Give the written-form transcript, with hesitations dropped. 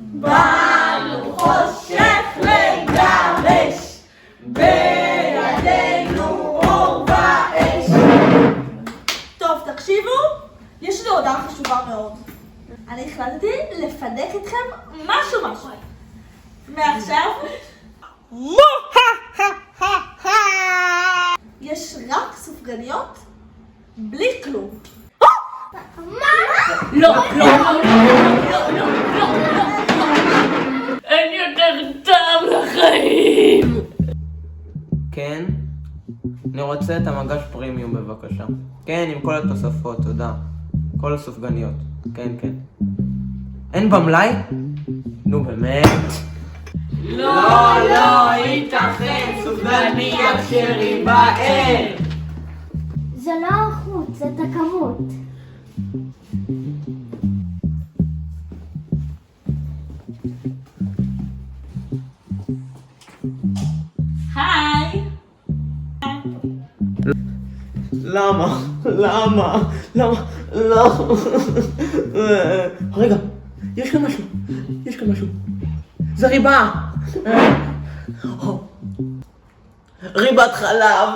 באנו חושך לגרש, בידינו אור ואש. טוב, תקשיבו, יש לי הודעה חשובה מאוד. אני החלטתי לפנק אתכם משהו. מעכשיו יש רק סופגניות בלי כלום. לא. אין יותר טעם לחיים. כן? אני רוצה את המגש פרימיום בבקשה. כן, עם כל התוספות, תודה. כל הסופגניות. כן. אין במלאי? נו באמת. לא ייתכן, סופגניה כשריבה אין. זה לא האיכות, זה את הכמות. היי. למה? רגע, יש כאן משהו. זה ריבה. ריבת חלב.